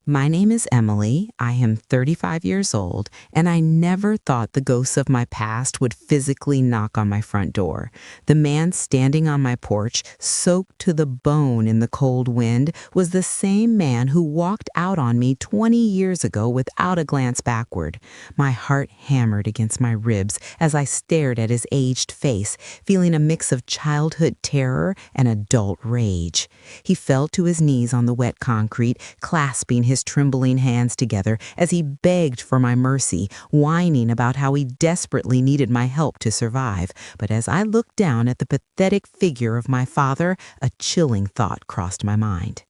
My name is Emily. I am 35 years old, and I never thought the ghosts of my past would physically knock on my front door. The man standing on my porch, soaked to the bone in the cold wind, was the same man who walked out on me 20 years ago without a glance backward. My heart hammered against my ribs as I stared at his aged face, feeling a mix of childhood terror and adult rage. He fell to his knees on the wet concrete, clasping his trembling hands together as he begged for my mercy, whining about how he desperately needed my help to survive. But as I looked down at the pathetic figure of my father, a chilling thought crossed my mind.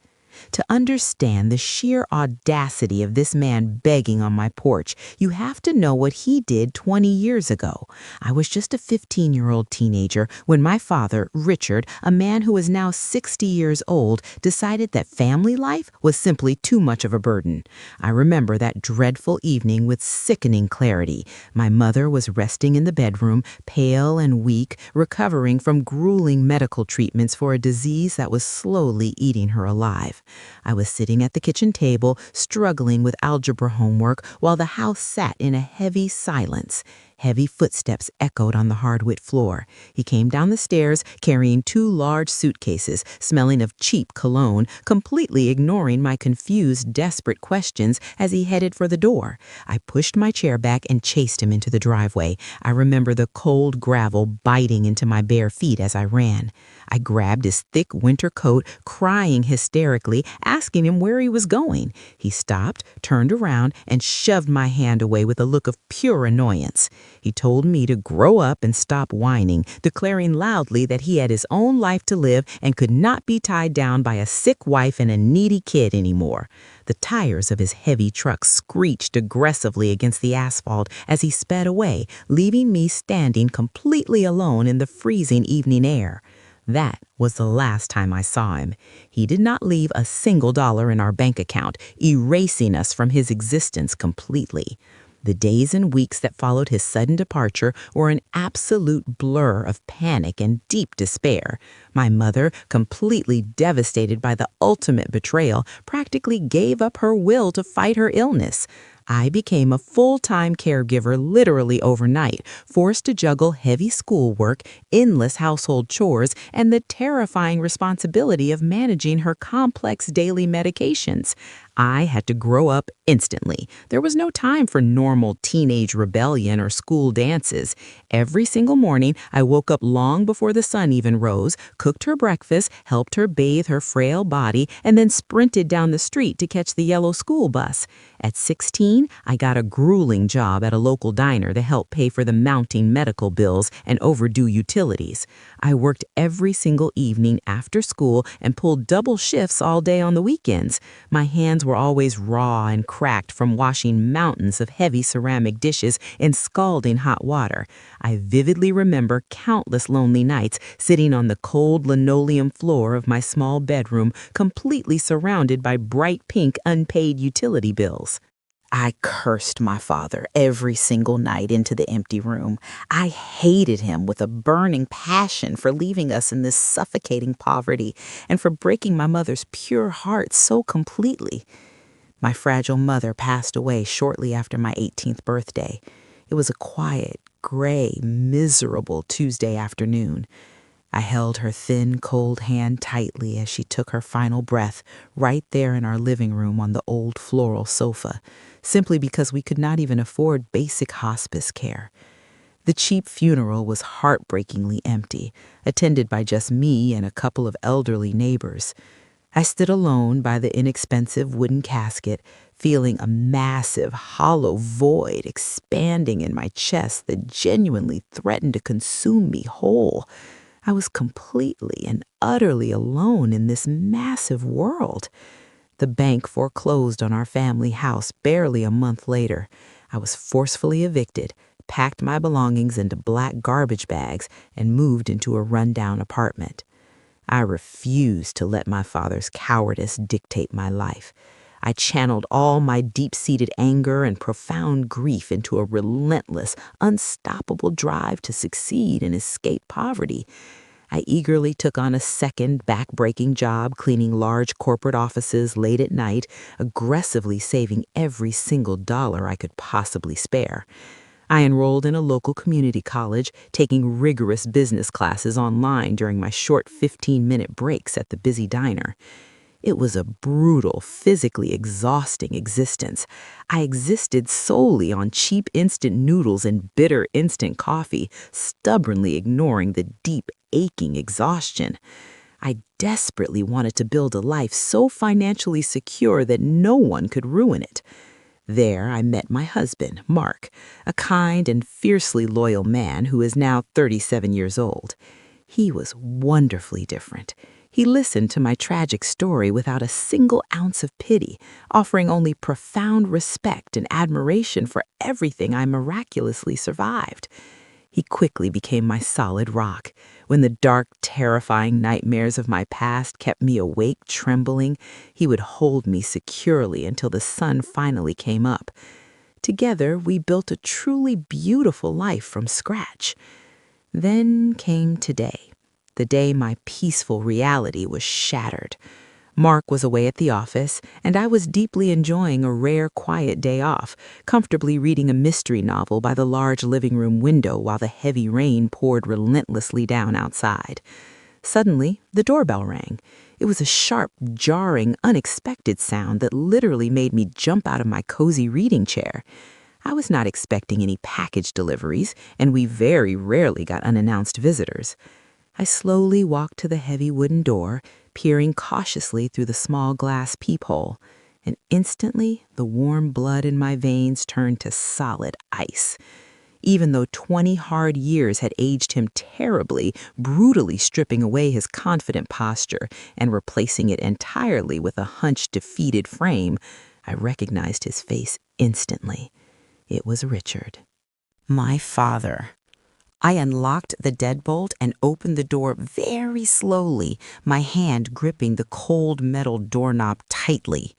To understand the sheer audacity of this man begging on my porch, you have to know what he did 20 years ago. I was just a 15-year-old teenager when my father, Richard, a man who is now 60 years old, decided that family life was simply too much of a burden. I remember that dreadful evening with sickening clarity. My mother was resting in the bedroom, pale and weak, recovering from grueling medical treatments for a disease that was slowly eating her alive. I was sitting at the kitchen table, struggling with algebra homework, while the house sat in a heavy silence. Heavy footsteps echoed on the hardwood floor. He came down the stairs, carrying 2 large suitcases, smelling of cheap cologne, completely ignoring my confused, desperate questions as he headed for the door. I pushed my chair back and chased him into the driveway. I remember the cold gravel biting into my bare feet as I ran. I grabbed his thick winter coat, crying hysterically, asking him where he was going. He stopped, turned around, and shoved my hand away with a look of pure annoyance. He told me to grow up and stop whining, declaring loudly that he had his own life to live and could not be tied down by a sick wife and a needy kid anymore. The tires of his heavy truck screeched aggressively against the asphalt as he sped away, leaving me standing completely alone in the freezing evening air. That was the last time I saw him. He did not leave a single dollar in our bank account, erasing us from his existence completely. The days and weeks that followed his sudden departure were an absolute blur of panic and deep despair. My mother, completely devastated by the ultimate betrayal, practically gave up her will to fight her illness. I became a full-time caregiver literally overnight, forced to juggle heavy schoolwork, endless household chores, and the terrifying responsibility of managing her complex daily medications. I had to grow up instantly. There was no time for normal teenage rebellion or school dances. Every single morning, I woke up long before the sun even rose, cooked her breakfast, helped her bathe her frail body, and then sprinted down the street to catch the yellow school bus. At 16, I got a grueling job at a local diner to help pay for the mounting medical bills and overdue utilities. I worked every single evening after school and pulled double shifts all day on the weekends. My hands were always raw and cracked from washing mountains of heavy ceramic dishes in scalding hot water. I vividly remember countless lonely nights sitting on the cold linoleum floor of my small bedroom, completely surrounded by bright pink unpaid utility bills. I cursed my father every single night into the empty room. I hated him with a burning passion for leaving us in this suffocating poverty and for breaking my mother's pure heart so completely. My fragile mother passed away shortly after my 18th birthday. It was a quiet, gray, miserable Tuesday afternoon. I held her thin, cold hand tightly as she took her final breath right there in our living room on the old floral sofa, simply because we could not even afford basic hospice care. The cheap funeral was heartbreakingly empty, attended by just me and a couple of elderly neighbors. I stood alone by the inexpensive wooden casket, feeling a massive, hollow void expanding in my chest that genuinely threatened to consume me whole. I was completely and utterly alone in this massive world. The bank foreclosed on our family house barely a month later. I was forcefully evicted, packed my belongings into black garbage bags, and moved into a rundown apartment. I refused to let my father's cowardice dictate my life. I channeled all my deep-seated anger and profound grief into a relentless, unstoppable drive to succeed and escape poverty. I eagerly took on a second back-breaking job cleaning large corporate offices late at night, aggressively saving every single dollar I could possibly spare. I enrolled in a local community college, taking rigorous business classes online during my short 15-minute breaks at the busy diner. It was a brutal, physically exhausting existence. I existed solely on cheap instant noodles and bitter instant coffee, stubbornly ignoring the deep, aching exhaustion. I desperately wanted to build a life so financially secure that no one could ruin it. There, I met my husband, Mark, a kind and fiercely loyal man who is now 37 years old. He was wonderfully different. He listened to my tragic story without a single ounce of pity, offering only profound respect and admiration for everything I miraculously survived. He quickly became my solid rock. When the dark, terrifying nightmares of my past kept me awake, trembling, he would hold me securely until the sun finally came up. Together, we built a truly beautiful life from scratch. Then came today, the day my peaceful reality was shattered. Mark was away at the office, and I was deeply enjoying a rare quiet day off, comfortably reading a mystery novel by the large living room window while the heavy rain poured relentlessly down outside. Suddenly, the doorbell rang. It was a sharp, jarring, unexpected sound that literally made me jump out of my cozy reading chair. I was not expecting any package deliveries, and we very rarely got unannounced visitors. I slowly walked to the heavy wooden door, peering cautiously through the small glass peephole, and instantly the warm blood in my veins turned to solid ice. Even though 20 hard years had aged him terribly, brutally stripping away his confident posture and replacing it entirely with a hunched, defeated frame, I recognized his face instantly. It was Richard. My father. I unlocked the deadbolt and opened the door very slowly, my hand gripping the cold metal doorknob tightly.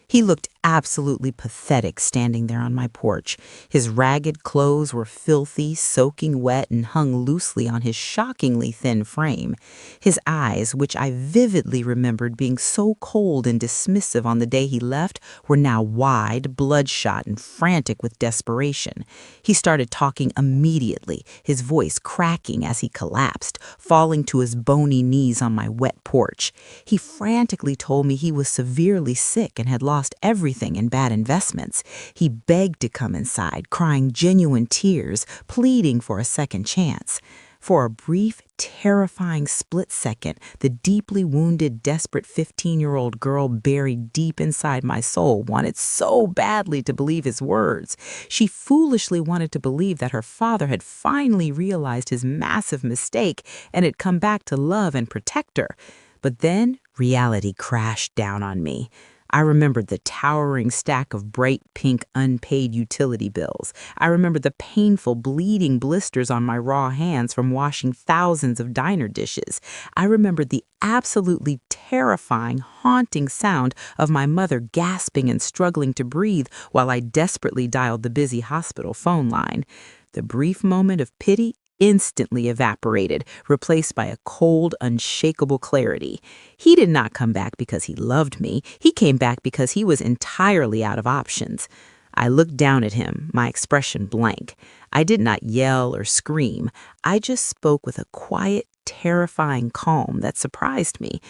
He looked absolutely pathetic standing there on my porch. His ragged clothes were filthy, soaking wet, and hung loosely on his shockingly thin frame. His eyes, which I vividly remembered being so cold and dismissive on the day he left, were now wide, bloodshot, and frantic with desperation. He started talking immediately, his voice cracking as he collapsed, falling to his bony knees on my wet porch. He frantically told me he was severely sick and had lost everything in bad investments. He begged to come inside, crying genuine tears, pleading for a second chance. For a brief, terrifying split second, the deeply wounded, desperate 15-year-old girl buried deep inside my soul wanted so badly to believe his words. She foolishly wanted to believe that her father had finally realized his massive mistake and had come back to love and protect her. But then reality crashed down on me. I remembered the towering stack of bright pink unpaid utility bills. I remembered the painful bleeding blisters on my raw hands from washing thousands of diner dishes. I remembered the absolutely terrifying, haunting sound of my mother gasping and struggling to breathe while I desperately dialed the busy hospital phone line. The brief moment of pity instantly evaporated, replaced by a cold, unshakable clarity. He did not come back because he loved me. He came back because he was entirely out of options. I looked down at him, my expression blank. I did not yell or scream. I just spoke with a quiet, terrifying calm that surprised me.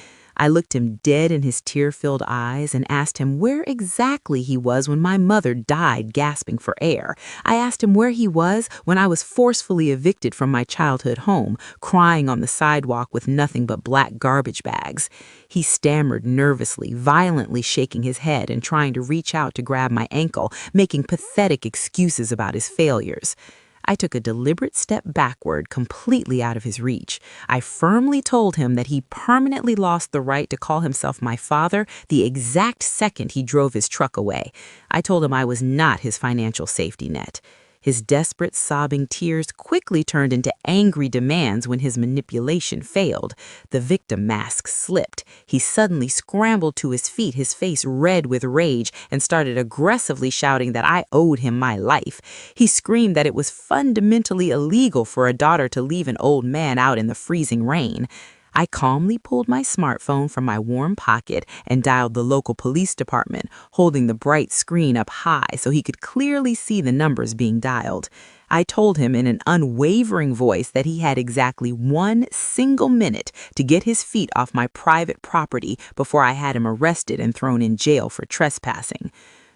I looked him dead in his tear-filled eyes and asked him where exactly he was when my mother died gasping for air. I asked him where he was when I was forcefully evicted from my childhood home, crying on the sidewalk with nothing but black garbage bags. He stammered nervously, violently shaking his head and trying to reach out to grab my ankle, making pathetic excuses about his failures. I took a deliberate step backward, completely out of his reach. I firmly told him that he permanently lost the right to call himself my father the exact second he drove his truck away. I told him I was not his financial safety net. His desperate, sobbing tears quickly turned into angry demands when his manipulation failed. The victim mask slipped. He suddenly scrambled to his feet, his face red with rage, and started aggressively shouting that I owed him my life. He screamed that it was fundamentally illegal for a daughter to leave an old man out in the freezing rain. I calmly pulled my smartphone from my warm pocket and dialed the local police department, holding the bright screen up high so he could clearly see the numbers being dialed. I told him in an unwavering voice that he had exactly 1 single minute to get his feet off my private property before I had him arrested and thrown in jail for trespassing.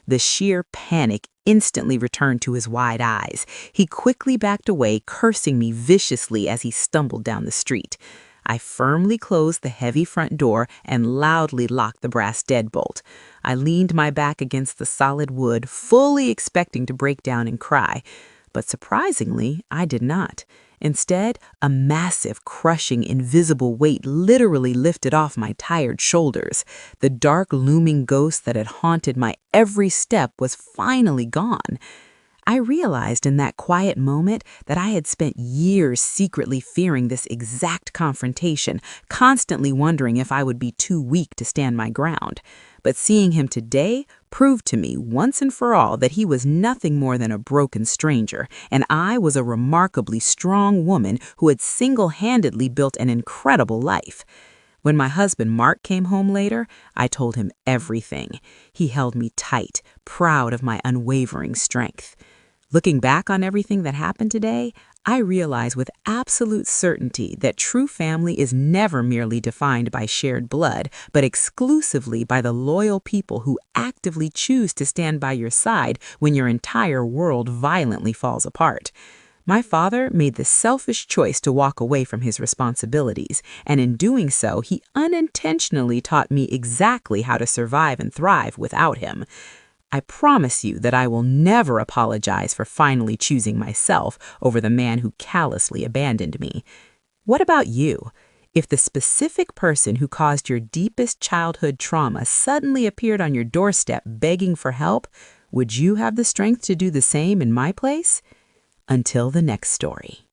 The sheer panic instantly returned to his wide eyes. He quickly backed away, cursing me viciously as he stumbled down the street. I firmly closed the heavy front door and loudly locked the brass deadbolt. I leaned my back against the solid wood, fully expecting to break down and cry. But surprisingly, I did not. Instead, a massive, crushing, invisible weight literally lifted off my tired shoulders. The dark, looming ghost that had haunted my every step was finally gone. I realized in that quiet moment that I had spent years secretly fearing this exact confrontation, constantly wondering if I would be too weak to stand my ground. But seeing him today proved to me once and for all that he was nothing more than a broken stranger, and I was a remarkably strong woman who had single-handedly built an incredible life. When my husband Mark came home later, I told him everything. He held me tight, proud of my unwavering strength. Looking back on everything that happened today, I realize with absolute certainty that true family is never merely defined by shared blood, but exclusively by the loyal people who actively choose to stand by your side when your entire world violently falls apart. My father made the selfish choice to walk away from his responsibilities, and in doing so, he unintentionally taught me exactly how to survive and thrive without him. I promise you that I will never apologize for finally choosing myself over the man who callously abandoned me. What about you? If the specific person who caused your deepest childhood trauma suddenly appeared on your doorstep begging for help, would you have the strength to do the same in my place? Until the next story.